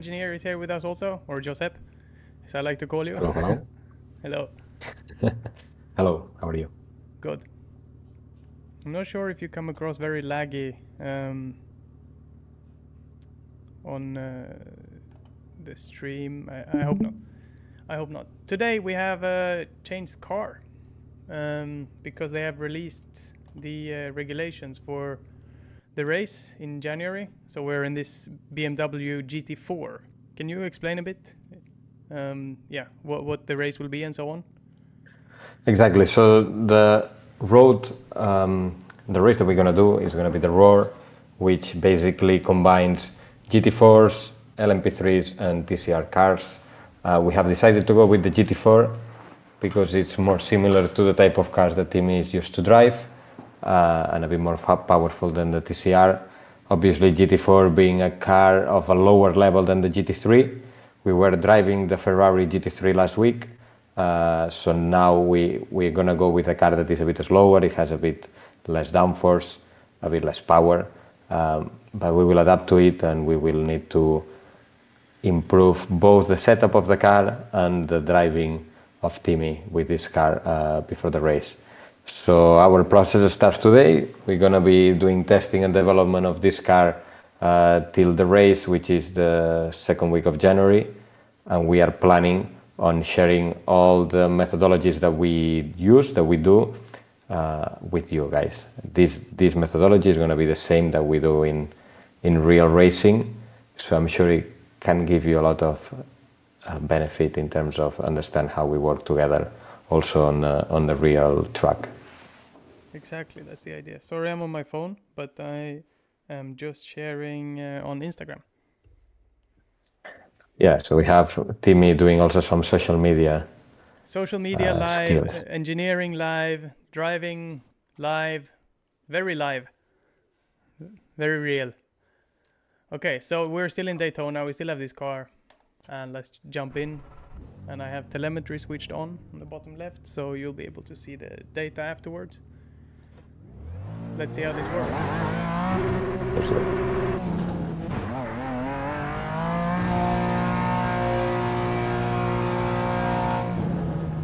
Engineer is here with us also, or Josep, as I like to call you. Hello, hello. Hello. Hello, how are you? Good. I'm not sure if you come across very laggy on the stream. I hope not. I hope not. Today we have changed car because they have released the regulations for the race in January. So we're in this BMW GT4. Can you explain a bit? Yeah, what the race will be and so on. Exactly. So the road, the race that we're gonna do is gonna be the Roar, which basically combines GT4s, LMP3s, and TCR cars. We have decided to go with the GT4 because it's more similar to the type of cars that Timmy is used to drive, and a bit more powerful than the TCR. Obviously, GT4 being a car of a lower level than the GT3. We were driving the Ferrari GT3 last week, so now we're gonna go with a car that is a bit slower. It has a bit less downforce, a bit less power, but we will adapt to it, and we will need to improve both the setup of the car and the driving of Timmy with this car before the race. So our process starts today. We're gonna be doing testing and development of this car till the race, which is the second week of January, and we are planning on sharing all the methodologies that we use, that we do, with you guys. This methodology is going to be the same that we do in real racing, so I'm sure it can give you a lot of benefit in terms of understand how we work together also on the real track. Exactly, that's the idea. Sorry, I'm on my phone, but I am just sharing on Instagram. Yeah, so we have Timmy doing also some social media. Social media live, skills. engineering live, driving live, very live, very real. Okay, so we're still in Daytona. We still have this car, and let's jump in. And I have telemetry switched on the bottom left, so you'll be able to see the data afterwards. Let's see how this works.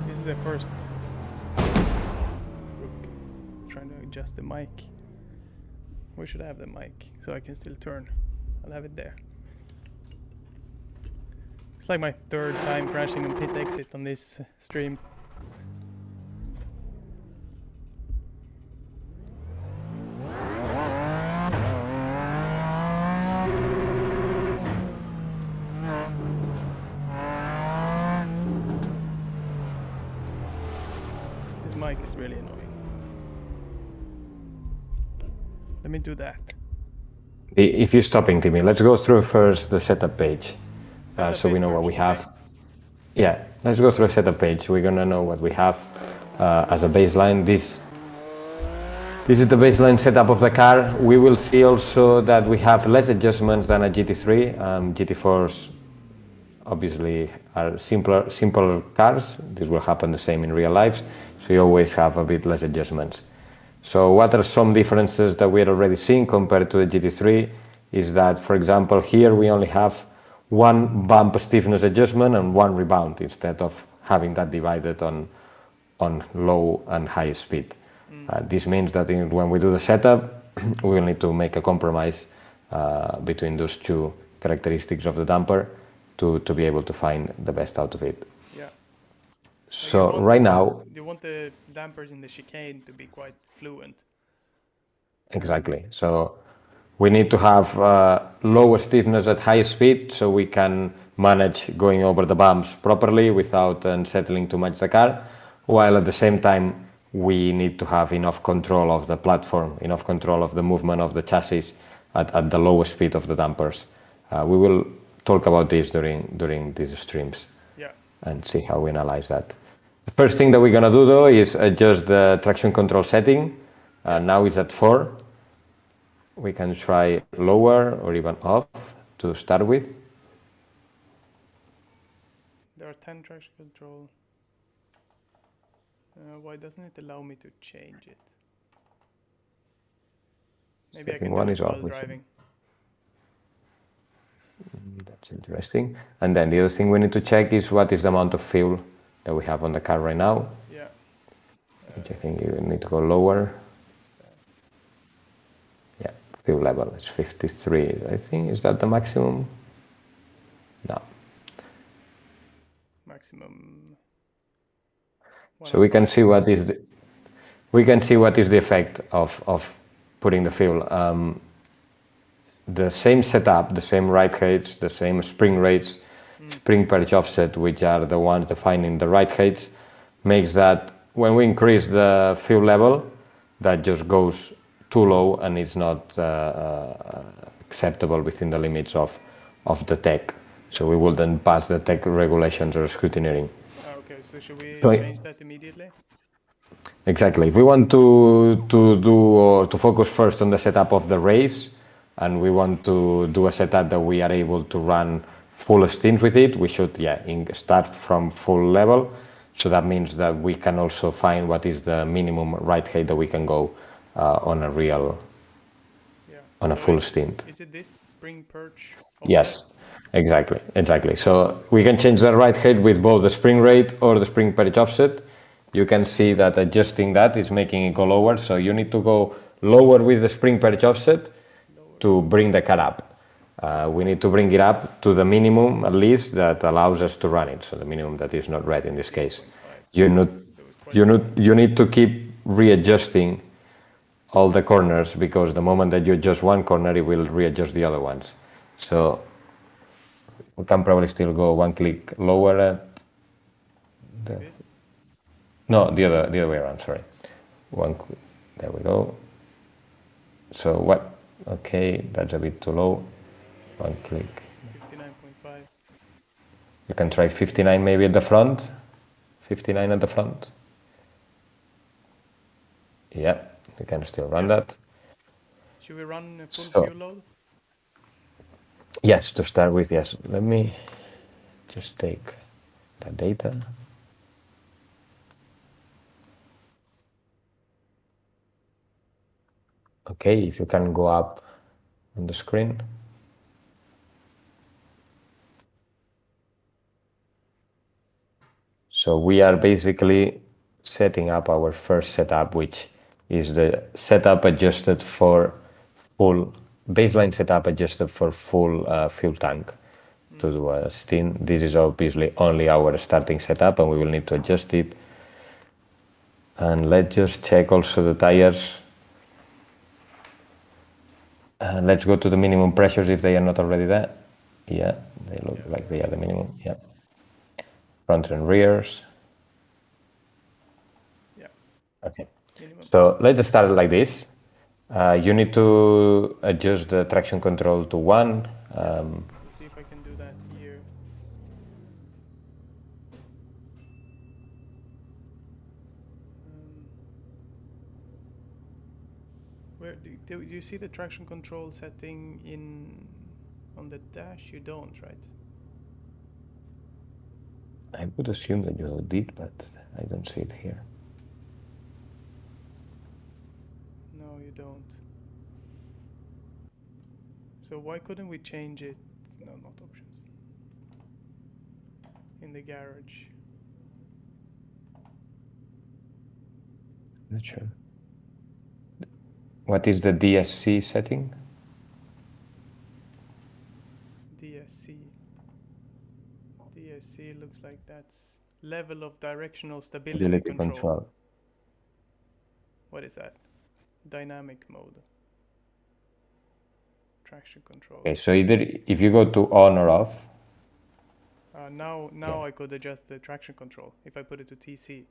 This is the first. Trying to adjust the mic. Where should I have the mic so I can still turn? I'll have it there. It's like my third time crashing on pit exit on this stream. This mic is really annoying. Let me do that. If you're stopping, Timmy, let's go through first the setup page, so we know what we have. Okay. Yeah, let's go through a setup page. We're gonna know what we have as a baseline. This is the baseline setup of the car. We will see also that we have less adjustments than a GT3. GT4s obviously are simpler cars. This will happen the same in real life, so you always have a bit less adjustments. So what are some differences that we're already seeing compared to the GT3 is that, for example, here we only have one bump stiffness adjustment and one rebound instead of having that divided on low and high speed. This means that when we do the setup, we will need to make a compromise between those two characteristics of the damper to be able to find the best out of it. Yeah. So right now, you want the dampers in the chicane to be quite fluent. Exactly. So we need to have lower stiffness at high speed so we can manage going over the bumps properly without unsettling too much the car, while at the same time we need to have enough control of the platform, enough control of the movement of the chassis at the lowest speed of the dampers. We will talk about this during these streams, Yeah, and see how we analyze that. The first thing that we're gonna do though is adjust the traction control setting. Now it's at 4. We can try lower or even off to start with. there are 10 traction control. Why doesn't it allow me to change it? Maybe I can do it while driving. That's interesting. And then the other thing we need to check is what is the amount of fuel that we have on the car right now, Yeah. which I think you need to go lower. Yeah, fuel level is 53. I think, is that the maximum? No. Maximum. So we can see 105. what is the effect of putting the fuel. The same setup, the same ride heights, the same spring rates, spring perch offset, which are the ones defining the ride heights, makes that when we increase the fuel level, that just goes too low and it's not acceptable within the limits of the tech. So we will then pass the tech regulations or scrutineering. Okay, so should we So change that immediately? exactly. If we want to do or to focus first on the setup of the race, and we want to do a setup that we are able to run full stints with it, we should start from full level. So that means that we can also find what is the minimum ride height that we can go on a real Yeah. on a So full stint. is it this spring perch offset? Yes, exactly. So we can change the ride height with both the spring rate or the spring perch offset. You can see that adjusting that is making it go lower. So you need to go lower with the spring perch offset Lower. to bring the car up. We need to bring it up to the minimum at least that allows us to run it. So the minimum that is not red in this case. 0.5. You need, So it's quite low. you need to keep readjusting all the corners because the moment that you adjust one corner, it will readjust the other ones. So we can probably still go one click lower at the, This? no, the other way around, sorry. There we go. So what, okay, that's a bit too low. One click. 59.5. You can try 59 maybe at the front. 59 at the front. Yeah, you can still run that. Should we run a full So, fuel load? yes, to start with, yes. Let me just take that data. Okay, if you can go up on the screen. So we are basically setting up our first setup, which is the setup adjusted for full, baseline setup adjusted for full fuel tank to do a stint. This is obviously only our starting setup and we will need to adjust it. And let's just check also the tires. Let's go to the minimum pressures if they are not already there. Yeah, they look like they are the minimum. Yeah. Front and rears. Yeah. Okay. Minimum. So let's start like this. You need to adjust the traction control to 1. Let's see if I can do that here. Where do you see the traction control setting in on the dash? You don't, right? I would assume that you did, but I don't see it here. No, you don't. So why couldn't we change it? No, not options. In the garage. Not sure. What is the DSC setting? DSC. DSC looks like that's level of directional stability control. What is that? Dynamic mode. Traction control. Okay, so either if you go to on or off. Now Yeah. I could adjust the traction control if I put it to TC.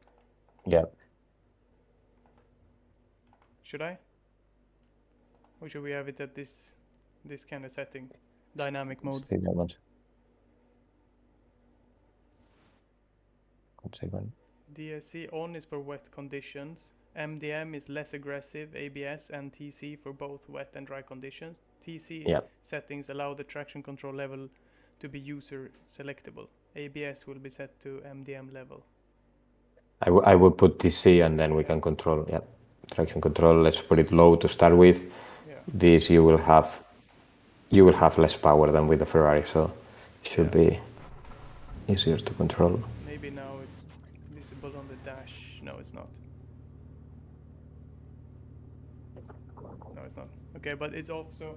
Yeah. Should I? Or should we have it at this kind of setting? Dynamic mode. Stay there one second. DSC on is for wet conditions. MDM is less aggressive, ABS and TC for both wet and dry conditions. TC settings allow the traction control level to be user selectable. ABS will be set to MDM level. I will put TC and then we can control, traction control. Let's put it low to start with. Yeah. This you will have you will have less power than with the Ferrari, so it should be easier to control. Maybe now it's visible on the dash. No, it's not. No, it's not. Okay, but it's off, so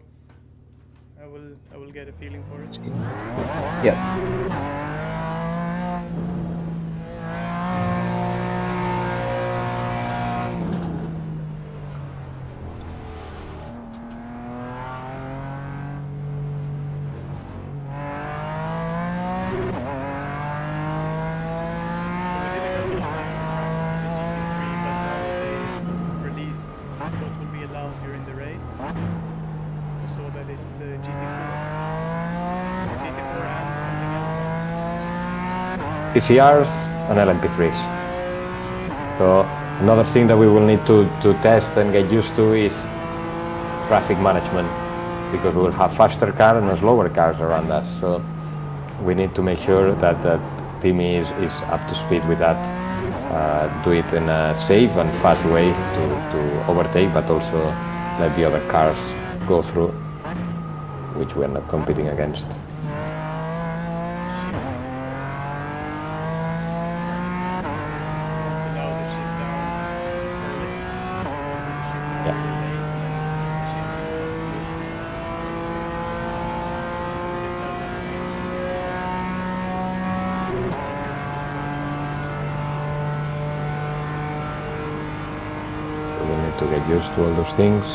I will get a feeling for it. Yeah. So we did a couple of laps around the GT3, but now they released what will be allowed during the race. So that it's GT4. GT4 and something else. PCRs and LMP3s. So another thing that we will need to test and get used to is traffic management, because we will have faster cars and slower cars around us. So we need to make sure that Timmy is up to speed with that. Do it in a safe and fast way to overtake, but also let the other cars go through, which we are not competing against. Allow the shit down early. Yeah. Really late, and then shit goes smooth. So we need to get used to all those things.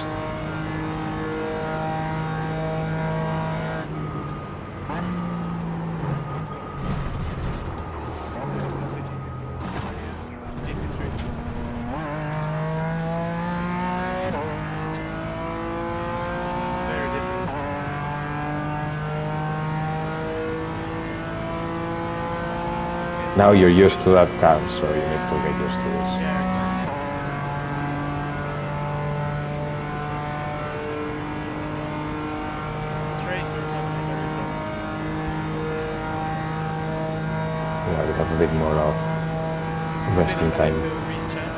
Very different. Now you're used to that car, so you need to get used to this. Yeah, exactly. Straight or something very low. Yeah, we have a bit more of resting To time. reach out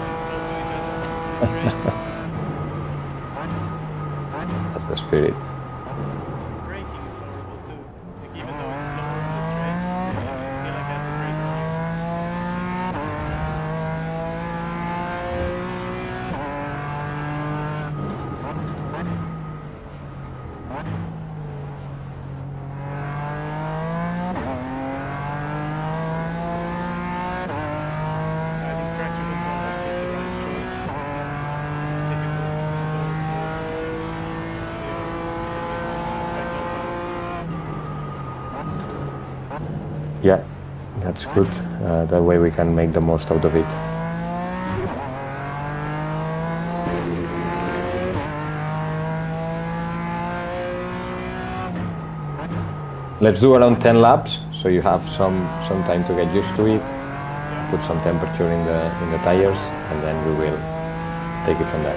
and talk to each other. That's the spirit. Braking is horrible too. Like, even though it's slower on the straight, I feel like I have to brake on you. I think traction control was the right choice. It's difficult to Yeah, that's good. That way we can make the most out of it. Let's do around 10 laps, so you have some time to get used to it. Put some temperature in the tires, and then we will take it from there.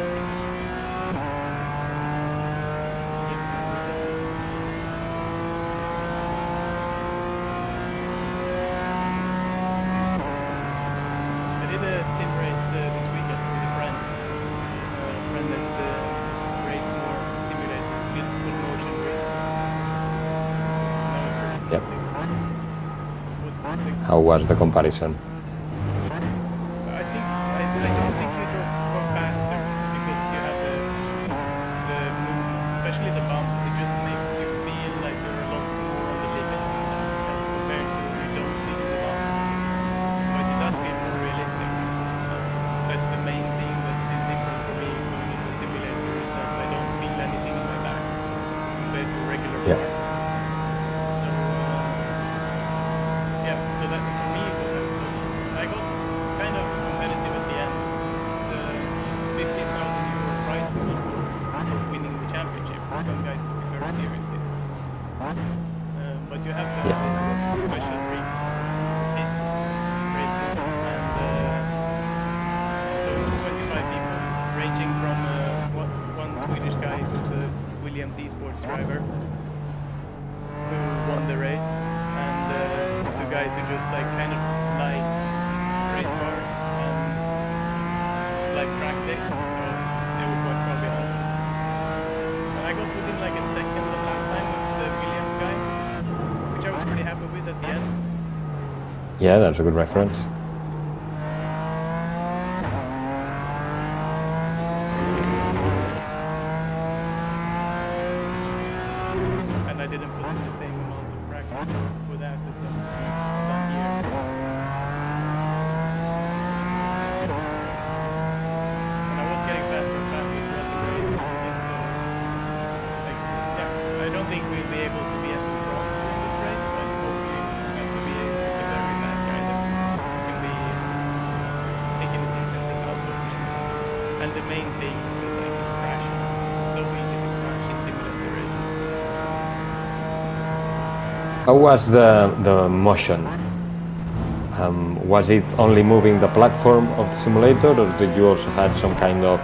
I did a sim race this weekend with a friend. A friend that raced more simulators, with full motion race. That was pretty Yep. interesting. How was the comparison? I think I don't think you go faster because you have the movement, especially the bumps. It just makes you feel like you're a lot more on the limit compared to you don't feel the bumps. But it does feel more realistic. That's the main thing that is different for me going into simulator is that I don't feel anything in my back compared to regular Yeah. car. So yeah, so that for me it was helpful. I got kind of competitive at the end. The 15,000 euro prize pool for winning the championship, so some guys took it very seriously. But you have to have this special rig, this racing, and so it was 25 people, ranging from one Swedish guy who's a Williams esports driver who won the race, and two guys who just like kind of like race cars and like track days, so they would watch probably home. And I got within like a second pretty happy with at the end. Yeah, that's a good reference. And I didn't put in the same amount of practice for that as I've done here. And I was getting faster and faster throughout the race. I don't think we'll be able to be at the front in this race, but hopefully we're going to be able to the very fast guy that can be taking it easy this outdoor. And the main thing is crashing. It's so easy to crash in simulator racing. How was the motion? Was it only moving the platform of the simulator, or did you also have some kind of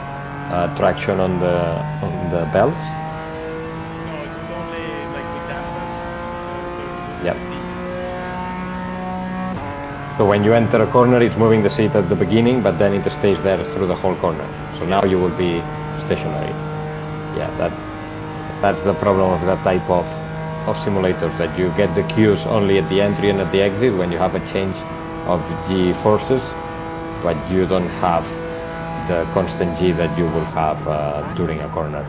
traction on the belts? No, it was only like with dampers, so Yep. the seat. So when you enter a corner, it's moving the seat at the beginning, but then it stays there through the whole corner. So now you will be stationary. Yeah, that's the problem of that type of simulators, that you get the cues only at the entry and at the exit when you have a change of G forces, but you don't have the constant G that you will have during a corner.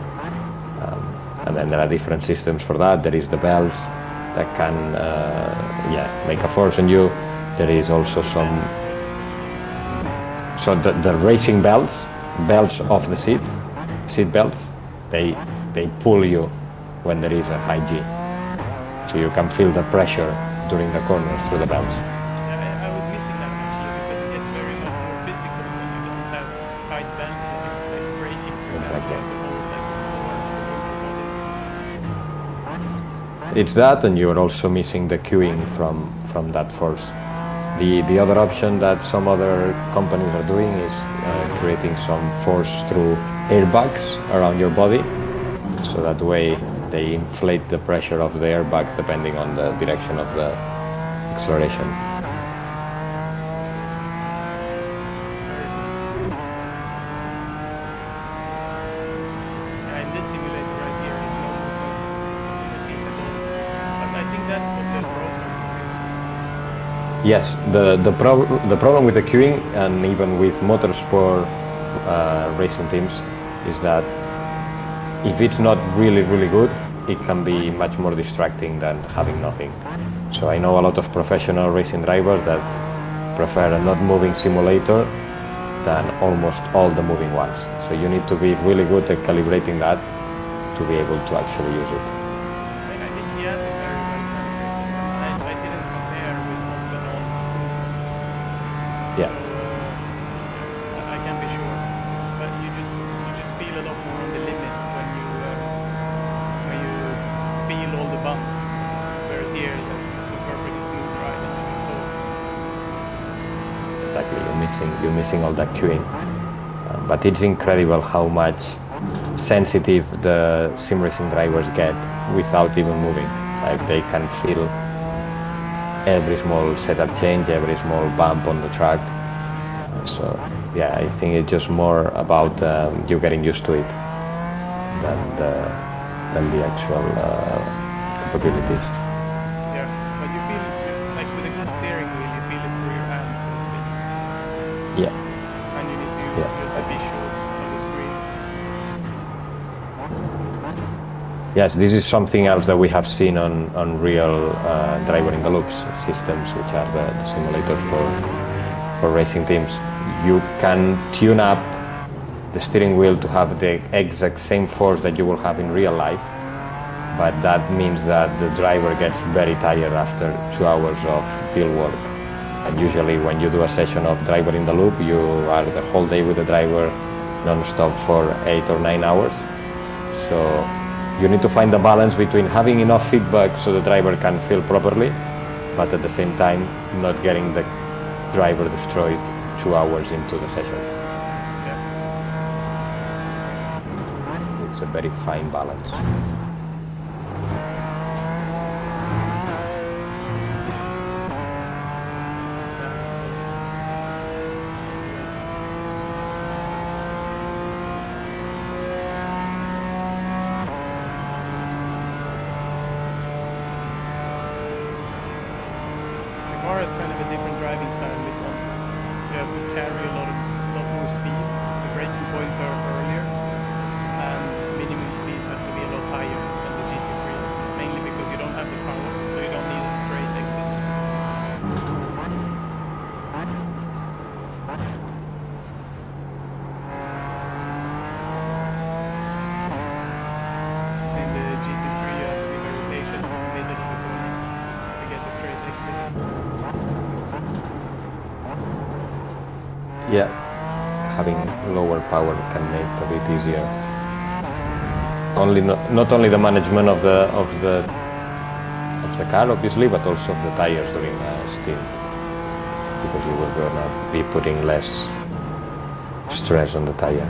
And then there are different systems for that. There is the belts that can make a force on you. There is also some, so the racing belts of the seat belts, they pull you when there is a high G. So you can feel the pressure during the corner through the belts. I was missing that actually, because it gets very much more physical when you don't have tight belts and it's like braking for Exactly. the It's that, and you're also missing the cueing from that force. The other option that some other companies are doing is creating some force through airbags around your body, so that way they inflate the pressure of the airbags depending on the direction of the acceleration. In this simulator right here is no movement in the seat at all. But I think that's what the pros are using. Yes, the problem with the queuing, and even with motorsport racing teams, is that if it's not really good, it can be much more distracting than having nothing. So I know a lot of professional racing drivers that prefer a not moving simulator than almost all the moving ones. So you need to be really good at calibrating that to be able to actually use it. I think he has it very well calibrated. I didn't compare with off and on. Yeah. So I can't be sure. But you just feel a lot more on the limit when you feel all the bumps. Whereas here it's a perfectly smooth ride and you just go. Exactly, you're missing all that queuing. But it's incredible how much sensitive the sim racing drivers get without even moving. Like they can feel every small setup change, every small bump on the track. So yeah, I think it's just more about you getting used to it than the actual capabilities. Yeah, but you feel like with a good steering wheel, you feel it through your hands a little bit. Yeah. And you need to use the visuals on the screen. Yes, this is something else that we have seen on real driver in the loops systems, which are the simulators for racing teams. You can tune up the steering wheel to have the exact same force that you will have in real life, but that means that the driver gets very tired after 2 hours of field work. And usually when you do a session of driver in the loop, you are the whole day with the driver non-stop for 8 or 9 hours. So you need to find the balance between having enough feedback so the driver can feel properly, but at the same time not getting the driver destroyed 2 hours into the session. Yeah. It's a very fine balance. car has kind of a different driving style. This one, you have to carry a lot more speed. The braking points are earlier, and minimum speed has to be a lot higher than the GT3. Mainly because you don't have the power, so you don't need a straight exit. In the GT3, you have to be very patient in the middle of the corner to get the straight exit. Yeah, having lower power can make it a bit easier. Not only the management of the car, obviously, but also of the tires during stint, because you will gonna be putting less stress on the tire.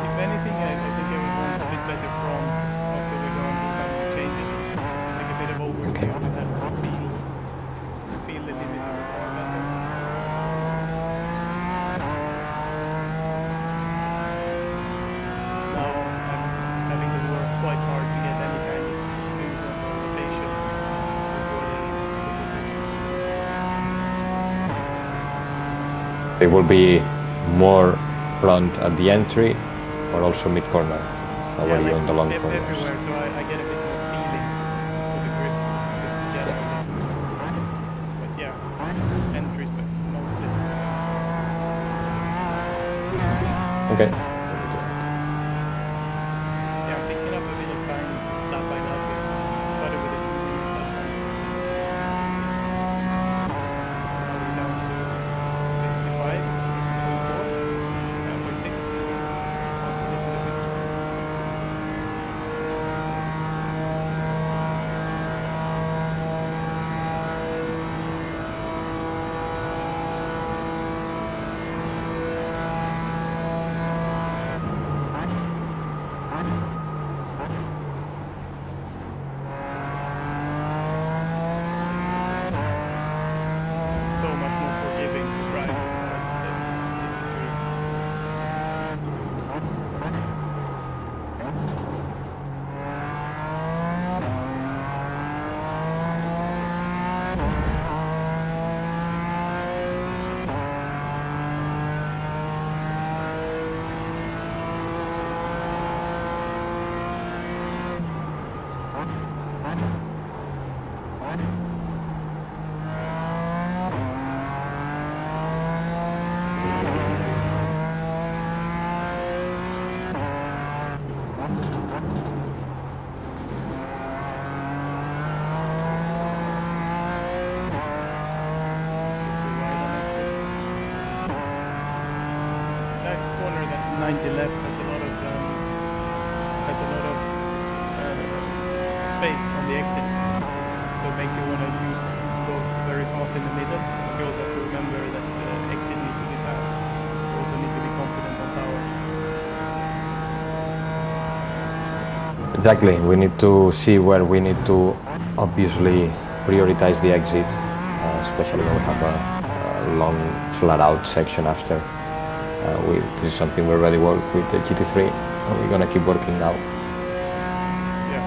If anything, I think I would want a bit better front after we go and do some changes. Like a bit of oversteer to have to feel the limit of the car better. Now I'm having to work quite hard to get any kind of movement or rotation before It will be more front at the entry, or also mid corner. How are you on the long corners? Everywhere, so I get a bit more feeling for the grip, just generally. But yeah, entries mostly. Okay. Yeah, I'm picking up a bit of time lap by lap. Started with a 2-minute lap time. Now we're down to 55, 04, 0.6. So much more forgiving to drive this car than that corner, that 90 left has a lot of space on the exit, so it makes you want to go very fast in the middle. But you also have to remember that the exit needs to be fast. You also need to be confident on power. Exactly. We need to see where we need to obviously prioritize the exit, especially when we have a long flat out section after. This is something we already worked with the GT3, and we're gonna keep working now. Yeah.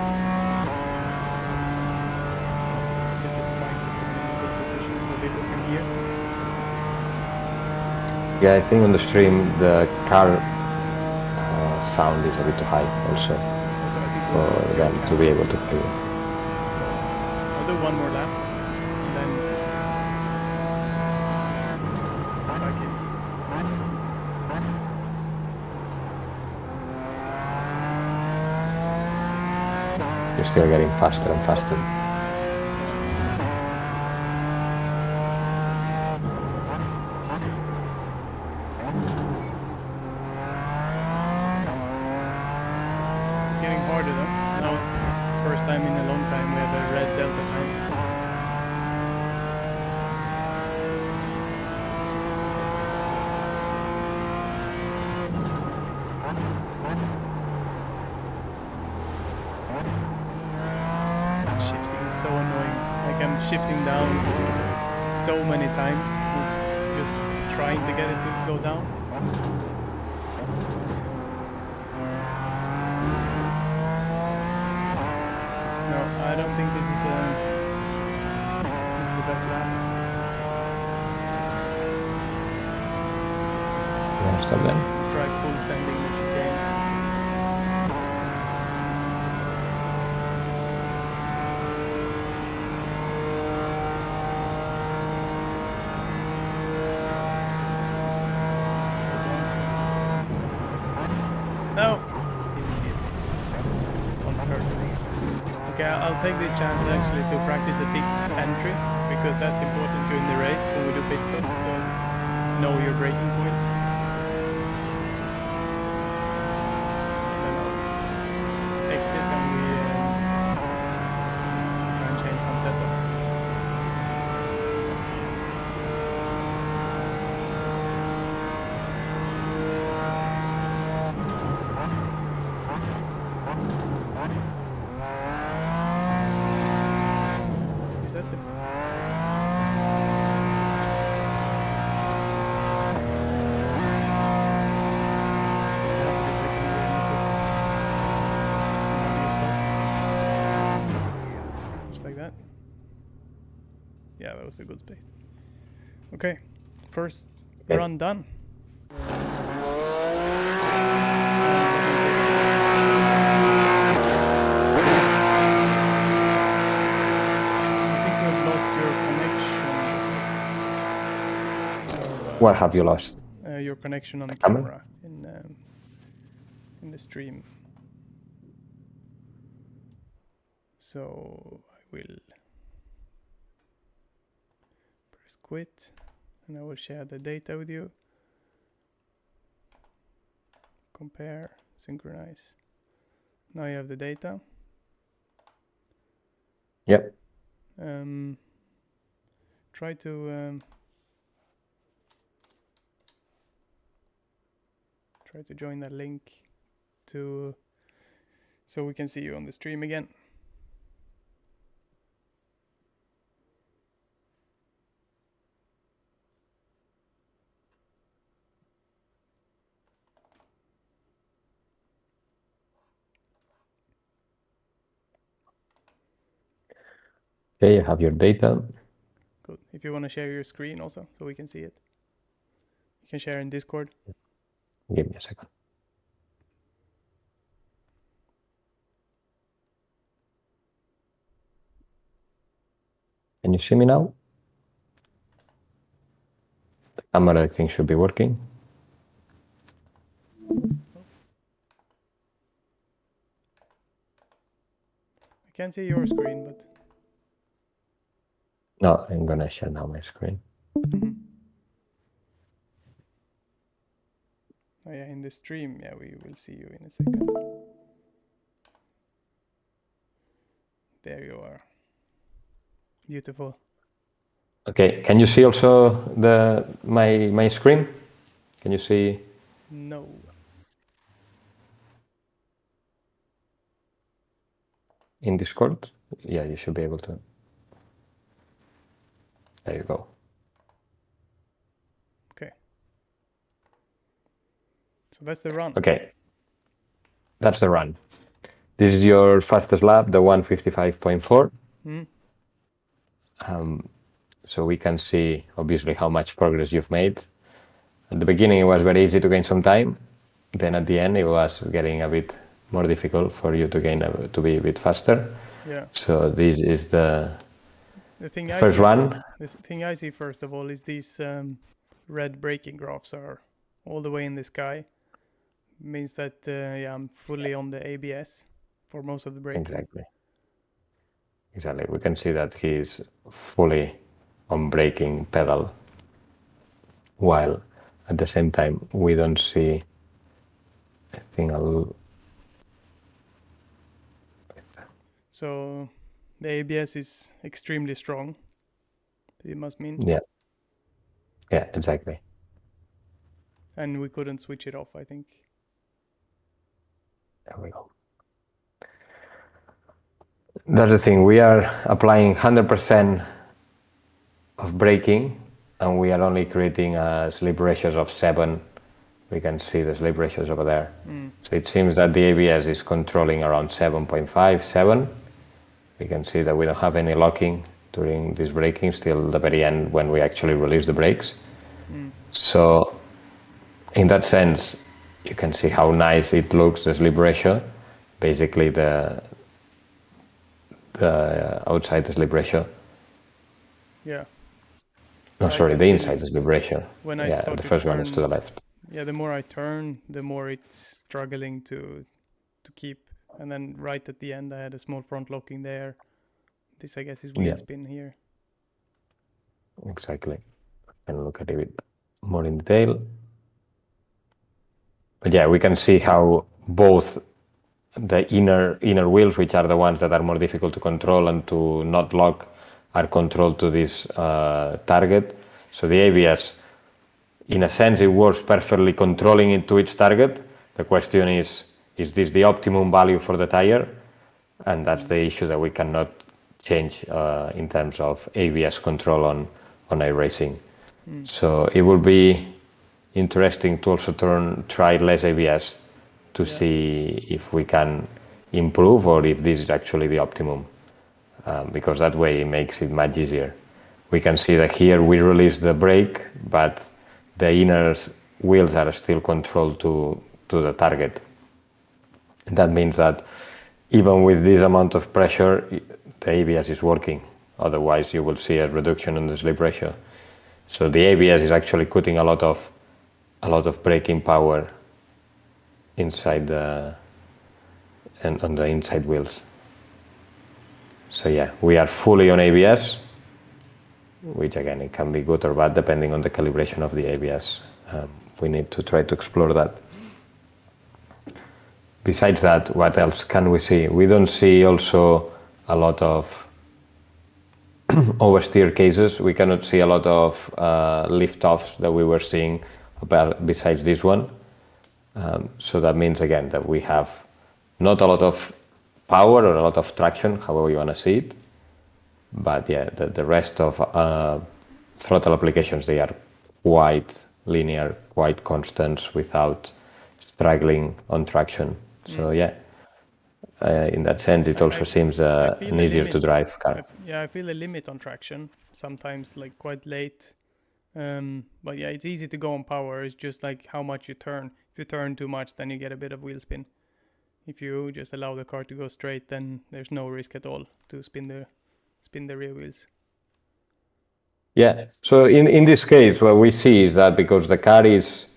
Get this microphone in a good position so people can hear. Yeah, I think on the stream the car sound is a bit too high also Also, I think for them to be able to hear. So I'll do one more lap and then back in. You're still getting faster and faster. It's getting harder though. Now, first time in a long time we have a red delta time. Shifting is so annoying. Like I'm shifting down so many times, just trying to get it to go down. No, I don't think this is the best lap. You want to stop then? Try full sending the chicane. No! On third. Okay, I'll take this chance actually to practice a pit entry, because that's important during the race when we do pit stops, to know your braking points. And then I'll exit and we try and change some setup. Is that the... Just like that. Yeah, that was a good space. Okay, first run done. I think we've lost your connection. So, What have you lost? your connection on the Camera? camera in the stream. So I will press quit and I will share the data with you. Compare, synchronize. Now you have the data. Yep. Try to join that link to so we can see you on the stream again. Okay, you have your data. Good. If you want to share your screen also, so we can see it, you can share in Discord. Give me a second. Can you see me now? The camera, I think, should be working. I can't see your screen, but... No, I'm gonna share now my screen. Oh yeah, in the stream, yeah, we will see you in a second. There you are. Beautiful. Okay, can you see also my screen? Can you see? No. In Discord? Yeah, you should be able to. There you go. Okay. So that's the run. Okay. That's the run. This is your fastest lap, the 155.4. So we can see, obviously, how much progress you've made. At the beginning, it was very easy to gain some time. Then at the end, it was getting a bit more difficult for you to be a bit faster. Yeah. So this is the thing first run. The thing I see first of all is these red braking graphs are all the way in the sky. Means that yeah, I'm fully on the ABS for most of the braking. Exactly. We can see that he's fully on braking pedal, while at the same time we don't see. I think So the ABS is extremely strong. It must mean. Yeah. Yeah, exactly. And we couldn't switch it off, I think. There we go. That's the thing. We are applying 100% of braking, and we are only creating slip ratios of 7. We can see the slip ratios over there. So it seems that the ABS is controlling around 7.5, 7. We can see that we don't have any locking during this braking till the very end when we actually release the brakes. So in that sense, you can see how nice it looks, the slip ratio. Basically the outside slip ratio. Yeah. No, Yeah, I sorry, can the feel inside slip ratio. when I Yeah, start the to first one is to the turn. left. Yeah, the more I turn, the more it's struggling to keep. And then right at the end, I had a small front locking there. This, I guess, is wheel Yeah, spin here. exactly. Can look at it more in detail. But yeah, we can see how both the inner wheels, which are the ones that are more difficult to control and to not lock, are controlled to this target. So the ABS, in a sense, it works perfectly controlling it to its target. The question is this the optimum value for the tire? And that's the issue that we cannot change in terms of ABS control on iRacing. So it will be interesting to also try less ABS to see if we can improve or if this is actually the optimum, because that way it makes it much easier. We can see that here we release the brake, but the inner wheels are still controlled to the target. That means that even with this amount of pressure, the ABS is working. Otherwise, you will see a reduction in the slip ratio. So the ABS is actually cutting a lot of braking power inside and on the inside wheels. So yeah, we are fully on ABS, which again, it can be good or bad depending on the calibration of the ABS. We need to try to explore that. Besides that, what else can we see? We don't see also a lot of oversteer cases. We cannot see a lot of lift-offs that we were seeing besides this one. So that means again that we have not a lot of power or a lot of traction, however you want to see it. But yeah, the rest of throttle applications, they are quite linear, quite constant without struggling on traction. So yeah, in that sense, it also seems I feel an a easier limit. to drive car. Yeah, I feel a limit on traction sometimes, like quite late. But yeah, it's easy to go on power. It's just like how much you turn. If you turn too much, then you get a bit of wheel spin. If you just allow the car to go straight, then there's no risk at all to spin the rear wheels. Yeah. So in this case, what we see is that because the car is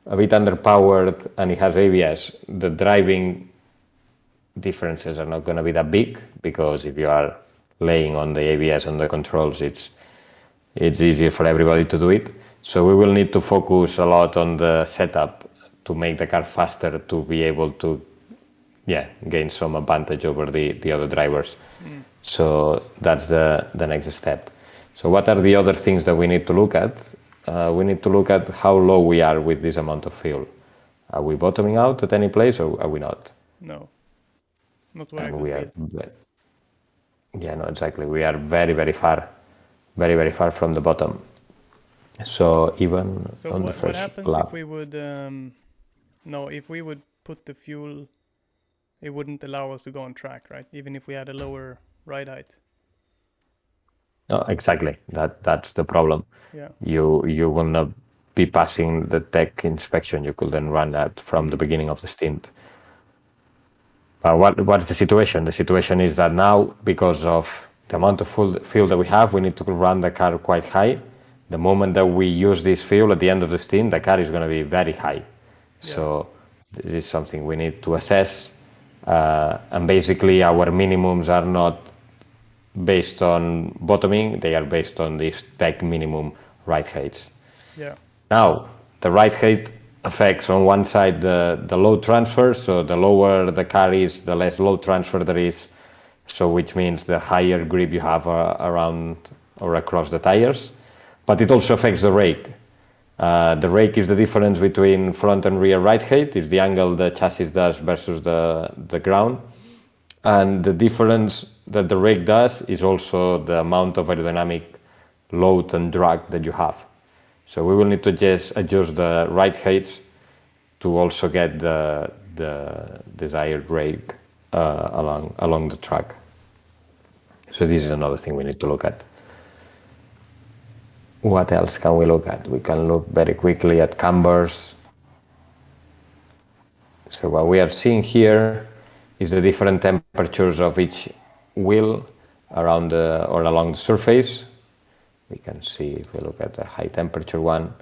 a bit underpowered and it has ABS, the driving differences are not going to be that big, because if you are laying on the ABS and the controls, it's easier for everybody to do it. So we will need to focus a lot on the setup to make the car faster, to be able to gain some advantage over the other drivers. So that's the next step. So what are the other things that we need to look at? We need to look at how low we are with this amount of fuel. Are we bottoming out at any place or are we not? No, not what I And could we feel. are, yeah, no, exactly. We are very, very far, very, very far from the bottom. So even So on the what first happens lap. if we would if we would put the fuel, it wouldn't allow us to go on track, right? Even if we had a lower ride height. No, exactly. That's the problem. Yeah. You will not be passing the tech inspection. You could then run that from the beginning of the stint. But what's the situation? The situation is that now, because of the amount of fuel that we have, we need to run the car quite high. The moment that we use this fuel at the end of the stint, the car is going to be very high. Yeah. So this is something we need to assess. And basically, our minimums are not based on bottoming, they are based on these tech minimum ride heights. Yeah. Now, the ride height affects on one side the load transfer, so the lower the car is, the less load transfer there is, so which means the higher grip you have around or across the tires. But it also affects the rake. The rake is the difference between front and rear ride height, is the angle the chassis does versus the ground. And the difference that the rake does is also the amount of aerodynamic load and drag that you have. So we will need to just adjust the ride heights to also get the desired rake along the track. So this is another thing we need to look at. What else can we look at? We can look very quickly at cambers. So what we are seeing here is the different temperatures of each wheel around or along the surface. We can see if we look at the high temperature one.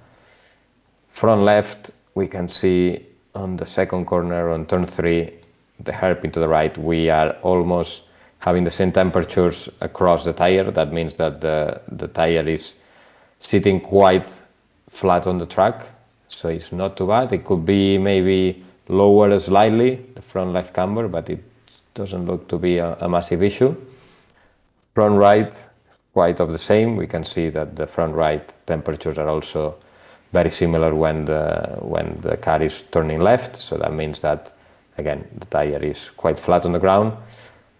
Front left, we can see on the second corner on turn 3, the hairpin to the right, we are almost having the same temperatures across the tire. That means that the tire is sitting quite flat on the track, so it's not too bad. It could be maybe lower slightly, the front left camber, but it doesn't look to be a massive issue. Front right, quite of the same. We can see that the front right temperatures are also very similar when the car is turning left, so that means that, again, the tire is quite flat on the ground.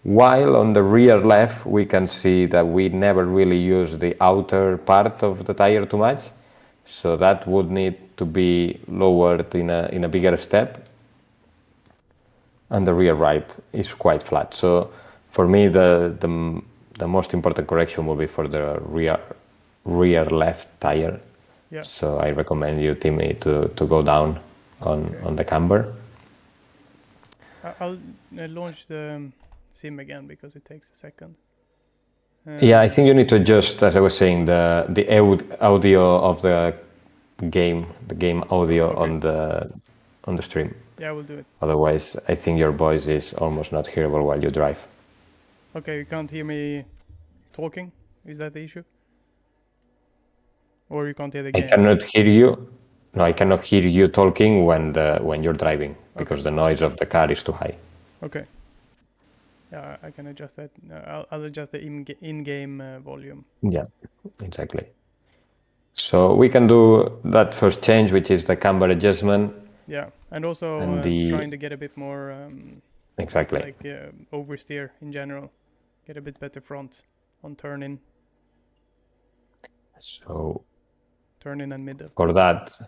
While on the rear left, we can see that we never really use the outer part of the tire too much, so that would need to be lowered in a bigger step. And the rear right is quite flat. So for me, the most important correction will be for the rear left tire. Yeah. So I recommend you, Timmy, to go down on the camber. I'll launch the sim again because it takes a second. Yeah, I think you need to adjust, as I was saying, the audio of the game audio on the stream. Yeah, we'll do it. Otherwise, I think your voice is almost not hearable while you drive. Okay, you can't hear me talking? Is that the issue? Or you can't hear the game? I cannot hear you. No, I cannot hear you talking when you're driving because the noise of the car is too high. Okay. Yeah, I can adjust that. I'll adjust the in-game volume. Yeah, exactly. So we can do that first change, which is the camber adjustment. Yeah, and also trying to get a bit more exactly like oversteer in general, get a bit better front on turn in. So turn in and middle. For that,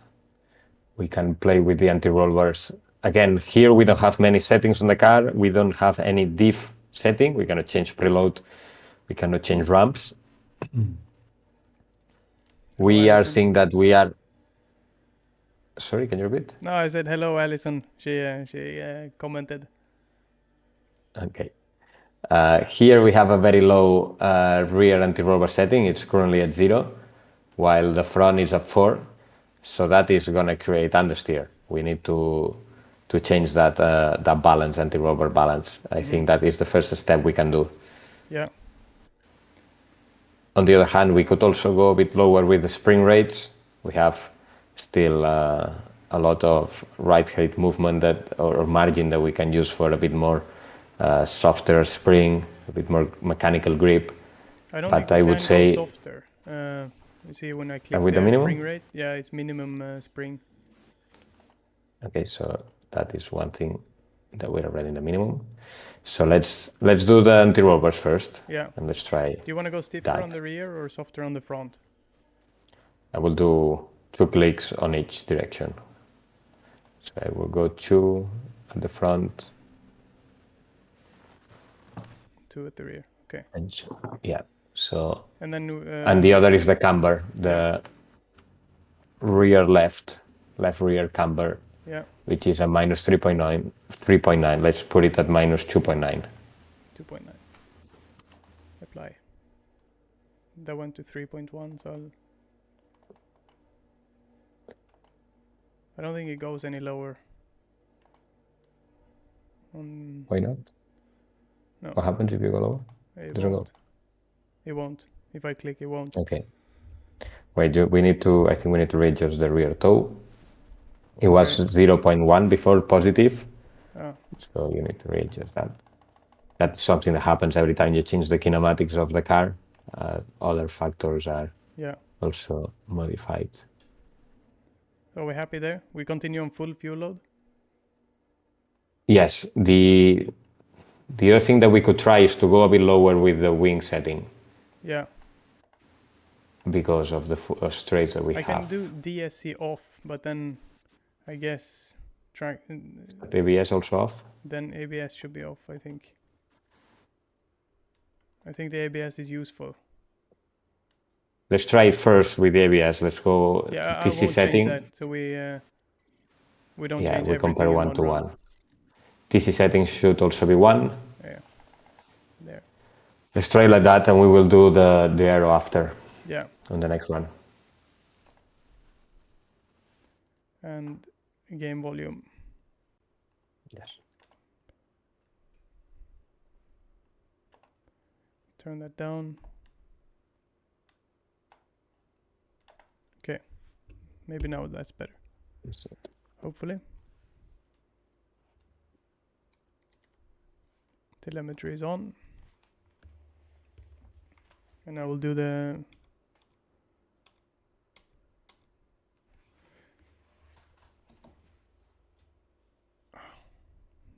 we can play with the anti-roll bars. Again, here we don't have many settings on the car. We don't have any diff setting. We cannot change preload. We cannot change ramps. We are seeing that we are. Sorry, can you repeat? No, I said hello, Alison. She commented. Okay. Here we have a very low rear anti-roll bar setting. It's currently at 0, while the front is at 4. So that is going to create understeer. We need to change that balance, anti-roll bar balance. I think that is the first step we can do. Yeah. On the other hand, we could also go a bit lower with the spring rates. We have still a lot of right height movement or margin that we can use for a bit more softer spring, a bit more mechanical grip. I don't think I would say go softer. You see when I click with the spring rate, yeah, it's minimum spring. Okay, so that is one thing that we're already in the minimum. So let's do the anti-roll bars first. Yeah. And let's try. Do you want to go stiffer on the rear or softer on the front? I will do 2 clicks on each direction. So I will go 2 at the front. 2 at the rear. Okay. And yeah. So. And then. And the other is the camber, the rear left rear camber. Yeah. Which is a minus 3.9. Let's put it at minus 2.9. 2.9. Apply. That went to 3.1, so I don't think it goes any lower. Why not? No. What happens if you go lower? It doesn't go. It won't. If I click, it won't. Okay. Wait, I think we need to readjust the rear toe. It was 0.1 before positive. Oh. So you need to readjust that. That's something that happens every time you change the kinematics of the car. Other factors are also modified. So we're happy there? We continue on full fuel load? Yes. The other thing that we could try is to go a bit lower with the wing setting. Yeah. Because of the straights that we have. I can do DSC off, but then I guess ABS also off? Then ABS should be off, I think. I think the ABS is useful. Let's try it first with the ABS. Let's go Yeah, I TC won't setting. change that. So we don't Yeah, change we compare everything in 1 one to run. 1. TC settings should also be 1. Yeah, there. Let's try like that, and we will do the arrow after. Yeah. On the next one. And game volume. Yes. Turn that down. Okay. Maybe now that's better. Hopefully. Telemetry is on. And I will do the...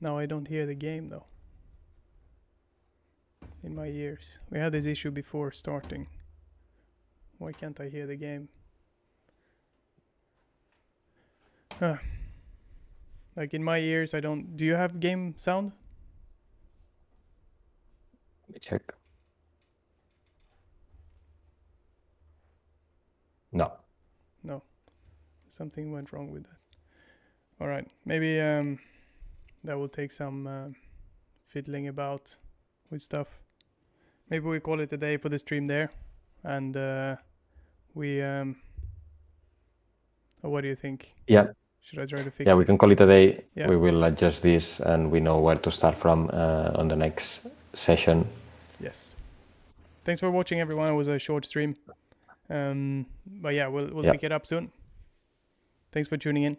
Now I don't hear the game though. In my ears. We had this issue before starting. Why can't I hear the game? Like in my ears I don't... Do you have game sound? Let me check. No. No. Something went wrong with that. Alright. Maybe that will take some fiddling about with stuff. Maybe we call it a day for the stream there. And we... or what do you think? Yeah. Should I try to fix it? Yeah, we can call it a day. Yeah. We will adjust this and we know where to start from on the next session. Yes. Thanks for watching, everyone. It was a short stream. But yeah, we'll pick it up soon. Thanks for tuning in.